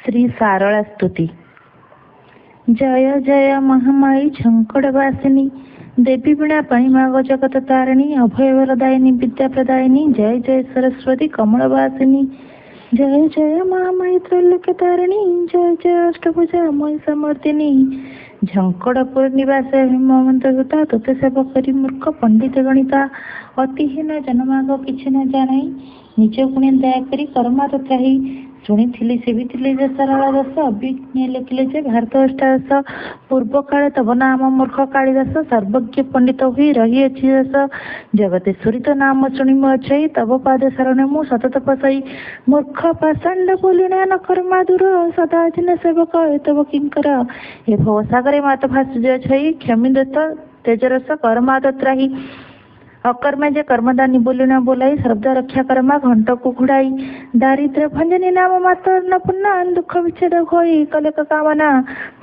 श्री सारळा स्तुती। जय जय महामाई झंकड़वासिनी, देवी वीणा पाणिमाग जगत तारिणी, अभय वरदायिनी विद्या प्रदायिनी, जय जय सरस्वती कमलवासिनी। जय जय महामाई त्रैलोक्य तारिणी, जय जय अष्टभुजा मय समर्दिनी। झंकड़पुर निवास हेमवंत सुता, तोते सेवा करी मूर्ख पंडित गणिता। अतिहीन जनमाग किछि न जानै, निज गुणे दया करी कर्मा तथाही। शुणी से भी सरला दास, अभिज्ञ लिखिले जे भारत अष्टादश। पूर्व काले तब नाम मूर्ख कालिदास, सर्वज्ञ पंडित हुई रही अच्छी दास। जगतेश्वरी तो नाम शुणी अच्छई, तब पाद शरण मु सतत पसई। मूर्ख पाषांड बोलिना न कर्मा दूर, सदा जिन सेवक तब किंकर। हे भवसागरे मात भाषुज अच्छई, क्षमी दत्त तेजरस कर्मा तत्राही। अकर्मा जे कर्मदानी बोलिना बोलाई, शब्द रक्षा कर्मा घंट को घुड़ाई। दारिद्र भंजनी नाम मात न पुन्ना, दुख विच्छेद होई कलेक कामना।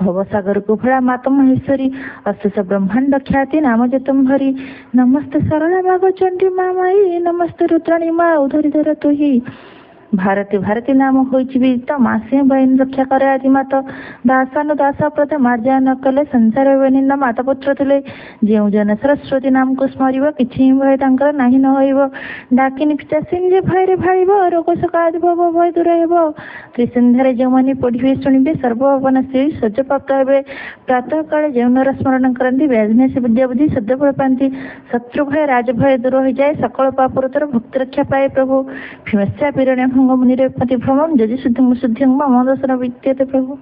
भवसागर को भला मात महेश्वरी, अशेष ब्रह्मांड ख्याति नाम जतम भरी। नमस्ते सरला माग चंडी मामाई, नमस्ते रुद्राणी मा उधरी तुही। भारती भारती नाम होइछि विदित, मासे बहन रक्षा करे आदि मात। दासानु दासा प्रद मार्जा न कले, संसार बेनिंदा माता पुत्र थिले। जेउ जन सरस्वती नाम को स्मरिब, किछि भय तांकर नाही न होइब। डाकिनी पिचासिन जे भयरे भाळिब, रोग सकाद भव भय दूर हेब। त्रिसंध्यारे जेउमाने पढ़िबे शुणिबे, सर्वभवन श्री सज्ज प्राप्त हेबे। प्रातः काले जेउ नर स्मरण करंती, व्याधिनाश विद्या बुद्धि सद्य फल पांती। शत्रु भय राज भय दूर हो जाए, सकल पापरुतर भक्त रक्षा पाए प्रभु। भीमस्या पीरण्य मुनिरेपति भ्रमं, जजि शुद्धिं शुद्धिं मम दर्शन विद्यते प्रभु।